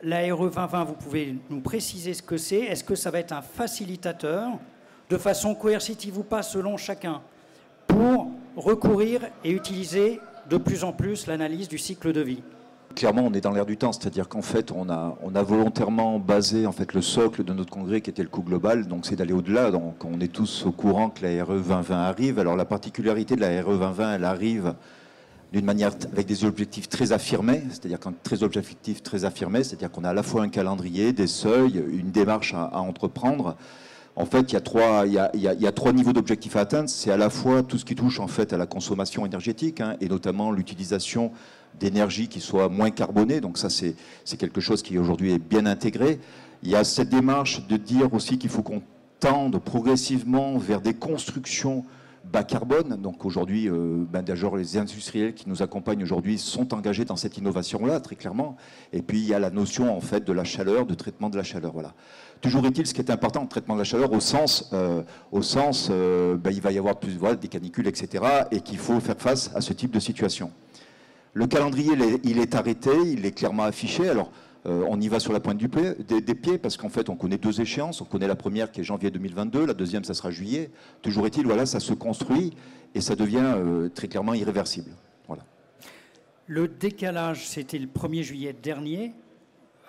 La RE 2020, vous pouvez nous préciser ce que c'est? Est-ce que ça va être un facilitateur, de façon coercitive ou pas, selon chacun, pour recourir et utiliser de plus en plus l'analyse du cycle de vie? Clairement, on est dans l'air du temps, c'est-à-dire qu'en fait, on a volontairement basé en fait, le socle de notre congrès qui était le coût global, donc c'est d'aller au-delà. Donc on est tous au courant que la RE 2020 arrive. Alors la particularité de la RE 2020, elle arrive d'une manière avec des objectifs très affirmés, c'est-à-dire c'est-à-dire qu'on a à la fois un calendrier, des seuils, une démarche à entreprendre. En fait, il y a trois niveaux d'objectifs à atteindre. C'est à la fois tout ce qui touche en fait à la consommation énergétique et notamment l'utilisation d'énergie qui soit moins carbonée. Donc ça, c'est quelque chose qui aujourd'hui est bien intégré. Il y a cette démarche de dire aussi qu'il faut qu'on tende progressivement vers des constructions bas carbone. Donc aujourd'hui, d'ailleurs, les industriels qui nous accompagnent aujourd'hui sont engagés dans cette innovation-là, très clairement. Et puis il y a la notion en fait de la chaleur, de traitement de la chaleur. Voilà. Toujours est-il, ce qui est important, le traitement de la chaleur, il va y avoir plus des canicules, etc. Et qu'il faut faire face à ce type de situation. Le calendrier, il est arrêté, il est clairement affiché. Alors, on y va sur la pointe des pieds parce qu'en fait, on connaît deux échéances. On connaît la première qui est janvier 2022, la deuxième, ça sera juillet. Toujours est-il, voilà, ça se construit et ça devient très clairement irréversible. Voilà. Le décalage, c'était le 1er juillet dernier,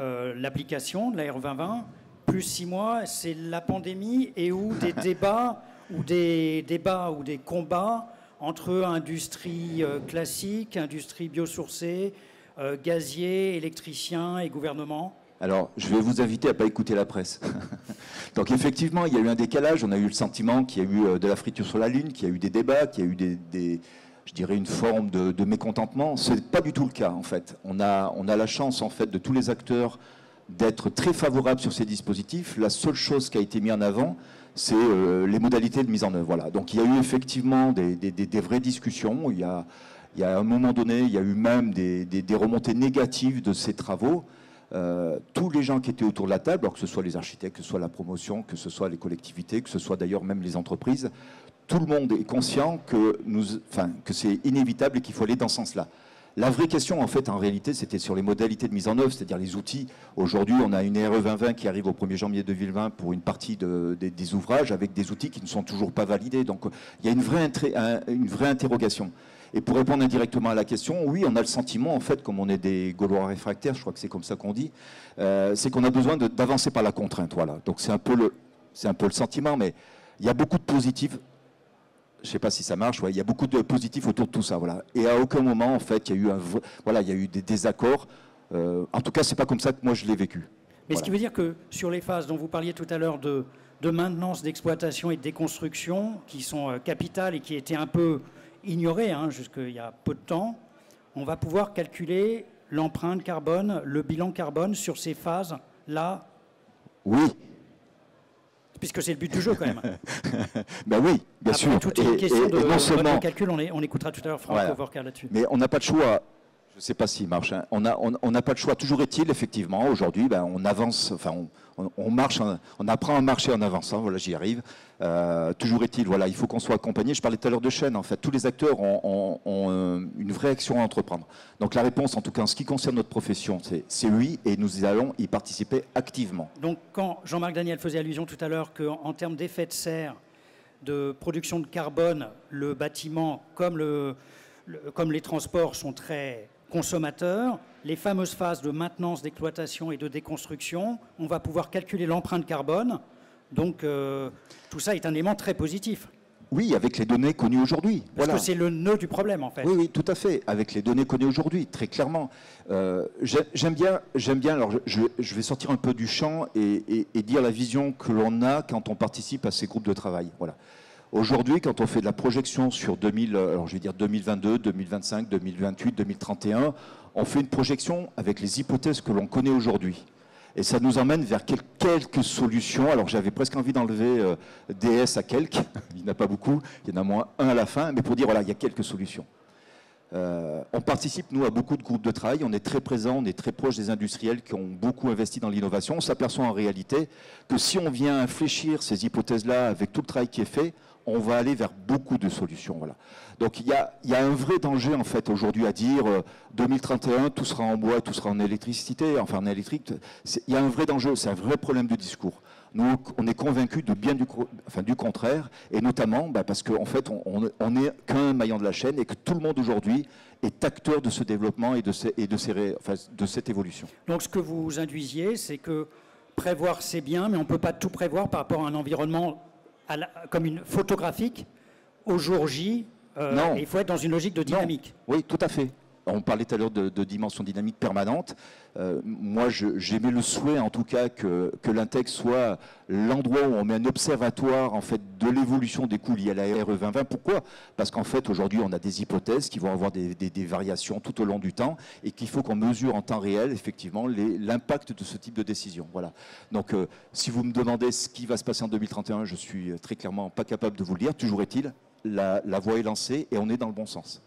l'application de la RE 2020, plus 6 mois, c'est la pandémie et où des débats ou des combats entre industrie classique, industrie biosourcée, gazier, électricien et gouvernement? Alors, je vais vous inviter à ne pas écouter la presse. Donc, effectivement, il y a eu un décalage. On a eu le sentiment qu'il y a eu de la friture sur la Lune, qu'il y a eu des débats, qu'il y a eu je dirais, une forme de mécontentement. Ce n'est pas du tout le cas, en fait. On a la chance, en fait, de tous les acteurs d'être très favorables sur ces dispositifs. La seule chose qui a été mise en avant, c'est les modalités de mise en œuvre. Voilà. Donc, il y a eu effectivement des vraies discussions. Il y a à un moment donné, il y a eu même des remontées négatives de ces travaux. Tous les gens qui étaient autour de la table, alors que ce soit les architectes, que ce soit la promotion, que ce soit les collectivités, que ce soit d'ailleurs même les entreprises, tout le monde est conscient que c'est inévitable et qu'il faut aller dans ce sens-là. La vraie question, en fait, en réalité, c'était sur les modalités de mise en œuvre, c'est-à-dire les outils. Aujourd'hui, on a une RE 2020 qui arrive au 1er janvier 2020 pour une partie des ouvrages avec des outils qui ne sont toujours pas validés. Donc, il y a une vraie interrogation. Et pour répondre indirectement à la question, oui, on a le sentiment, en fait, comme on est des Gaulois réfractaires, je crois que c'est comme ça qu'on dit, c'est qu'on a besoin d'avancer par la contrainte. Voilà. Donc, c'est un peu le sentiment, mais il y a beaucoup de positifs. Je ne sais pas si ça marche, ouais, il y a beaucoup de positifs autour de tout ça. Voilà. Et à aucun moment, en fait, il y a eu des désaccords. En tout cas, ce n'est pas comme ça que moi je l'ai vécu. Mais voilà. Ce qui veut dire que sur les phases dont vous parliez tout à l'heure de maintenance, d'exploitation et de déconstruction, qui sont capitales et qui étaient un peu ignorées jusqu'il y a peu de temps, on va pouvoir calculer l'empreinte carbone, le bilan carbone sur ces phases-là? Oui. Puisque c'est le but du jeu, quand même. Ben oui, bien Après, sûr. Toute une question de non seulement, mode de calcul, on écoutera tout à l'heure Franck Overcar là-dessus. Mais on n'a pas de choix. Je ne sais pas s'il marche. On n'a pas de choix. Toujours est-il, effectivement, aujourd'hui, on avance, on marche, on apprend à marcher en avançant. Voilà, j'y arrive. Toujours est-il, voilà, il faut qu'on soit accompagné. Je parlais tout à l'heure de chaîne. En fait, tous les acteurs ont une vraie action à entreprendre. Donc la réponse, en tout cas, en ce qui concerne notre profession, c'est oui, et nous allons y participer activement. Donc, quand Jean-Marc Daniel faisait allusion tout à l'heure qu'en termes d'effet de serre, de production de carbone, le bâtiment, comme les transports, sont très consommateurs, les fameuses phases de maintenance, d'exploitation et de déconstruction, on va pouvoir calculer l'empreinte carbone. Donc, tout ça est un élément très positif. Oui, avec les données connues aujourd'hui. Parce que c'est le nœud du problème, en fait. Oui, oui, tout à fait. Avec les données connues aujourd'hui, très clairement. J'aime bien. Alors, je vais sortir un peu du champ et dire la vision que l'on a quand on participe à ces groupes de travail. Voilà. Aujourd'hui, quand on fait de la projection sur 2022, 2025, 2028, 2031, on fait une projection avec les hypothèses que l'on connaît aujourd'hui. Et ça nous emmène vers quelques solutions. Alors j'avais presque envie d'enlever DS à quelques, il n'y en a pas beaucoup, il y en a moins un à la fin, mais pour dire voilà, il y a quelques solutions. On participe, nous, à beaucoup de groupes de travail. On est très présents, on est très proche des industriels qui ont beaucoup investi dans l'innovation. On s'aperçoit en réalité que si on vient infléchir ces hypothèses-là avec tout le travail qui est fait, on va aller vers beaucoup de solutions. Voilà. Donc il y a un vrai danger en fait aujourd'hui à dire 2031, tout sera en bois, tout sera en électricité, enfin en électrique. Il y a un vrai danger, c'est un vrai problème de discours. Nous, on est convaincus de bien du contraire, et notamment parce qu'en fait, on n'est qu'un maillon de la chaîne et que tout le monde aujourd'hui est acteur de ce développement et de cette évolution. Donc ce que vous induisiez, c'est que prévoir c'est bien, mais on ne peut pas tout prévoir par rapport à un environnement comme une photographique au jour J. Il faut être dans une logique de dynamique. Non. Oui, tout à fait. On parlait tout à l'heure de dimension dynamique permanente. Moi, j'aimais le souhait, en tout cas, que l'Intec soit l'endroit où on met un observatoire en fait, de l'évolution des coûts liés à la RE 2020. Pourquoi? Parce qu'en fait, aujourd'hui, on a des hypothèses qui vont avoir des variations tout au long du temps et qu'il faut qu'on mesure en temps réel, effectivement, l'impact de ce type de décision. Voilà. Donc, si vous me demandez ce qui va se passer en 2031, je suis très clairement pas capable de vous le dire. Toujours est-il, la voie est lancée et on est dans le bon sens.